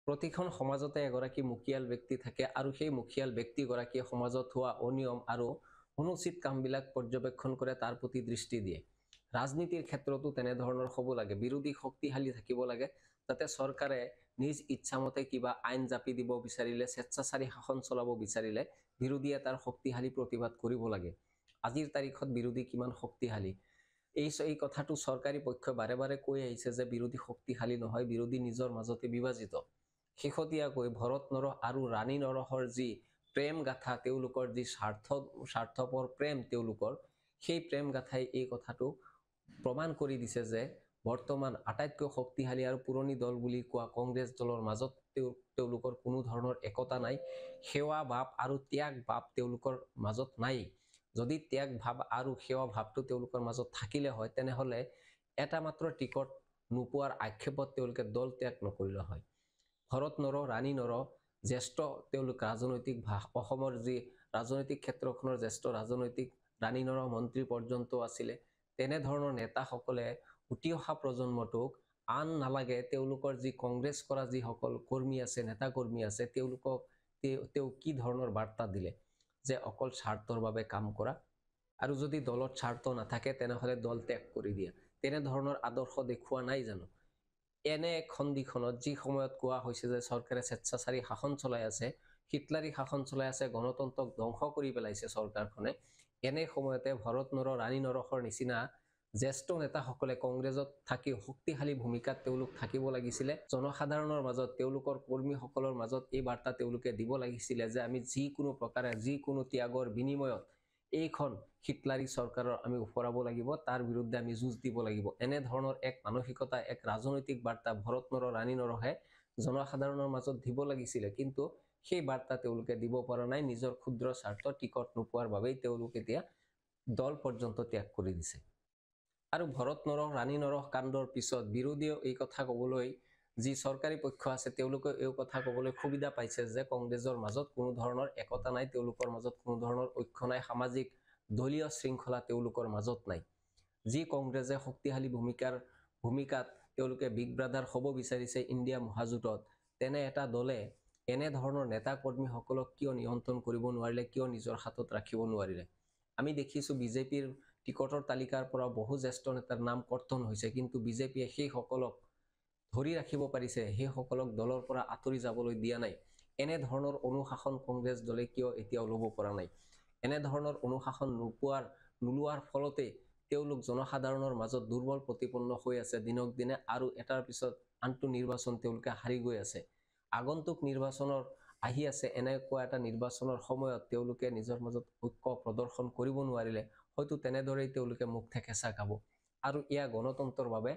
প্ৰতিখন সমাজতে এগৰাকী মুখিয়াল ব্যক্তি থাকে আৰু সেই মুখিয়াল ব্যক্তিগৰাকীয়ে সমাজত হোৱা অনিয়ম আৰু অনুচিত কামবিলাক পৰ্যবেক্ষণ কৰে, তাৰ প্ৰতি দৃষ্টি দিয়ে। ৰাজনীতিৰ ক্ষেত্ৰতো তেনেধৰণৰ হ'ব লাগে। বিৰোধী শক্তিশালী থাকিব লাগে, যাতে চৰকাৰে নিজ ইচ্ছামতে কিবা আইন জাপি দিব বিচাৰিলে, স্বেচ্ছাচাৰী শাসন চলাব বিচাৰিলে বিৰোধীয়ে তাৰ শক্তিশালী প্ৰতিবাদ কৰিব লাগে। আজিৰ তাৰিখত বিৰোধী কিমান শক্তিশালী, এই কথাটো চৰকাৰী পক্ষই বাৰে বাৰে কৈ আহিছে যে বিৰোধী শক্তিশালী নহয়, বিৰোধী নিজৰ মাজতে বিভাজিত। শেহতীয়াকৈ ভৰত নৰহ আৰু ৰাণী নৰহৰ যি প্ৰেম গাথা, তেওঁলোকৰ যি স্বাৰ্থপৰ প্ৰেম তেওঁলোকৰ, সেই প্ৰেম গাথাই এই কথাটো প্ৰমাণ কৰি দিছে যে বৰ্তমান আটাইতকৈ শক্তিশালী আৰু পুৰণি দল বুলি কোৱা কংগ্ৰেছ দলৰ মাজত তেওঁলোকৰ কোনো ধৰণৰ একতা নাই। সেৱা ভাৱ আৰু ত্যাগ ভাৱ তেওঁলোকৰ মাজত নাই। যদি ত্যাগ ভাৱ আৰু সেৱা ভাৱটো তেওঁলোকৰ মাজত থাকিলে হয়, তেনেহ'লে এটা মাত্ৰ টিকট নোপোৱাৰ আক্ষেপত তেওঁলোকে দল ত্যাগ নকৰিলে হয়। ভৰত নৰহ, ৰাণী নৰহ জ্যেষ্ঠ তেওঁলোক ৰাজনৈতিক অসমৰ যি ৰাজনৈতিক ক্ষেত্ৰখনৰ জ্যেষ্ঠ ৰাজনৈতিক ৰাণী নৰহ মন্ত্ৰী পৰ্যন্ত আছিলে। তেনেধৰণৰ নেতাসকলে উঠি অহা প্ৰজন্মটোক আন নালাগে, তেওঁলোকৰ যি কংগ্ৰেছ কৰা যিসকল কৰ্মী আছে, নেতা কৰ্মী আছে, তেওঁলোকক তেওঁ কি ধৰণৰ বাৰ্তা দিলে যে অকল স্বাৰ্থৰ বাবে কাম কৰা, আৰু যদি দলত স্বাৰ্থ নাথাকে তেনেহ'লে দল ত্যাগ কৰি দিয়া। তেনেধৰণৰ আদৰ্শ দেখুওৱা নাই জানো? এনে এক সন্ধিখনত যি সময়ত কোৱা হৈছে যে চৰকাৰে স্বেচ্ছাচাৰী শাসন চলাই আছে, হিটলাৰী শাসন চলাই আছে, গণতন্ত্ৰক ধ্বংস কৰি পেলাইছে চৰকাৰখনে, এনে সময়তে ভৰত নৰহ, ৰাণী নৰহৰ নিচিনা জ্যেষ্ঠ নেতাসকলে কংগ্ৰেছত থাকি শক্তিশালী ভূমিকাত তেওঁলোক থাকিব লাগিছিলে। জনসাধাৰণৰ মাজত, তেওঁলোকৰ কৰ্মীসকলৰ মাজত এই বাৰ্তা তেওঁলোকে দিব লাগিছিলে যে আমি যিকোনো প্ৰকাৰে, যিকোনো ত্যাগৰ বিনিময়ত এইখন হিটলাৰী চৰকাৰৰ আমি ওফৰাব লাগিব, তাৰ বিৰুদ্ধে আমি যুঁজ দিব লাগিব। এনেধৰণৰ এক মানসিকতা, এক ৰাজনৈতিক বাৰ্তা ভৰত নৰহ, ৰাণী নৰহে জনসাধাৰণৰ মাজত দিব লাগিছিলে, কিন্তু সেই বাৰ্তা তেওঁলোকে দিব পৰা নাই। নিজৰ ক্ষুদ্ৰ স্বাৰ্থ টিকট নোপোৱাৰ বাবেই তেওঁলোক এতিয়া দল পৰ্যন্ত ত্যাগ কৰি দিছে। আৰু ভৰত নৰহ, ৰাণী নৰহ কাণ্ডৰ পিছত বিৰোধীয়ে এই কথা ক'বলৈ, যি চৰকাৰী পক্ষ আছে তেওঁলোকে এই কথা ক'বলৈ সুবিধা পাইছে যে কংগ্ৰেছৰ মাজত কোনো ধৰণৰ একতা নাই, তেওঁলোকৰ মাজত কোনো ধৰণৰ ঐক্য নাই, সামাজিক দলীয় শৃংখলা তেওঁলোকৰ মাজত নাই। যি কংগ্ৰেছে শক্তিশালী ভূমিকাত তেওঁলোকে বিগ ব্ৰাদাৰ হ'ব বিচাৰিছে ইণ্ডিয়া মহাজোঁটত, তেনে এটা দলে এনেধৰণৰ নেতা কৰ্মীসকলক কিয় নিয়ন্ত্ৰণ কৰিব নোৱাৰিলে, কিয় নিজৰ হাতত ৰাখিব নোৱাৰিলে? আমি দেখিছোঁ বিজেপিৰ টিকটৰ তালিকাৰ পৰা বহু জ্যেষ্ঠ নেতাৰ নাম কৰ্তন হৈছে, কিন্তু বিজেপিয়ে সেইসকলক ধৰি ৰাখিব পাৰিছে, সেইসকলক দলৰ পৰা আঁতৰি যাবলৈ দিয়া নাই। এনেধৰণৰ অনুশাসন কংগ্ৰেছ দলে কিয় এতিয়াও ল'ব পৰা নাই? এনেধৰণৰ অনুশাসন নোলোৱাৰ ফলতে তেওঁলোক জনসাধাৰণৰ মাজত দুৰ্বল প্ৰতিপন্ন হৈ আছে দিনক দিনে, আৰু এটাৰ পিছত আনটো নিৰ্বাচন তেওঁলোকে হাৰি গৈ আছে। আগন্তুক নিৰ্বাচনৰ আহি আছে, এনেকুৱা এটা নিৰ্বাচনৰ সময়ত তেওঁলোকে নিজৰ মাজত ঐক্য প্ৰদৰ্শন কৰিব নোৱাৰিলে হয়তো তেনেদৰেই তেওঁলোকে মুখ থেকেচা খাব, আৰু এয়া গণতন্ত্ৰৰ বাবে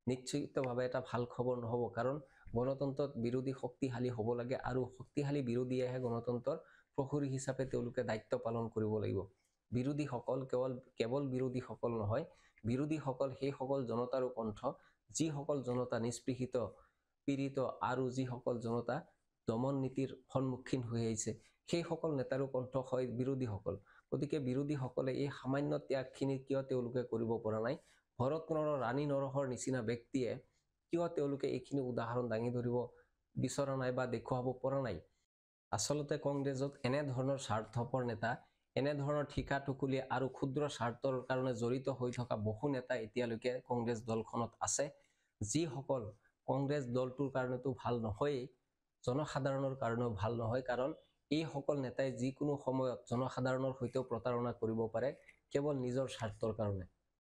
নিশ্চিতভাৱে এটা ভাল খবৰ নহ'ব। কাৰণ গণতন্ত্ৰত বিৰোধী শক্তিশালী হ'ব লাগে, আৰু শক্তিশালী বিৰোধীয়েহে গণতন্ত্ৰৰ প্ৰহৰী হিচাপে তেওঁলোকে দায়িত্ব পালন কৰিব লাগিব। বিৰোধীসকল কেৱল বিৰোধীসকল নহয়, বিৰোধীসকল সেইসকল জনতাৰো কণ্ঠ, যিসকল জনতা নিষ্পৃহিত, পীড়িত, আৰু যিসকল জনতা দমন নীতিৰ সন্মুখীন হৈ আহিছে, সেইসকল নেতাৰো কণ্ঠ হয় বিৰোধীসকল। গতিকে বিৰোধীসকলে এই সামান্য ত্যাগখিনি কিয় তেওঁলোকে কৰিব পৰা নাই? ভৰত নৰহ, ৰাণী নৰহৰ নিচিনা ব্যক্তিয়ে কিয় তেওঁলোকে এইখিনি উদাহৰণ দাঙি ধৰিব বিচৰা নাই বা দেখুৱাব পৰা নাই? আচলতে কংগ্ৰেছত এনেধৰণৰ স্বাৰ্থপৰ নেতা, এনেধৰণৰ ঠিকা টুকুলি আৰু ক্ষুদ্ৰ স্বাৰ্থৰ কাৰণে জড়িত হৈ থকা বহু নেতা এতিয়ালৈকে কংগ্ৰেছ দলখনত আছে, যিসকল কংগ্ৰেছ দলটোৰ কাৰণেতো ভাল নহয়েই, জনসাধাৰণৰ কাৰণেও ভাল নহয়। কাৰণ এইসকল নেতাই যিকোনো সময়ত জনসাধাৰণৰ সৈতেও প্ৰতাৰণা কৰিব পাৰে কেৱল নিজৰ স্বাৰ্থৰ কাৰণে।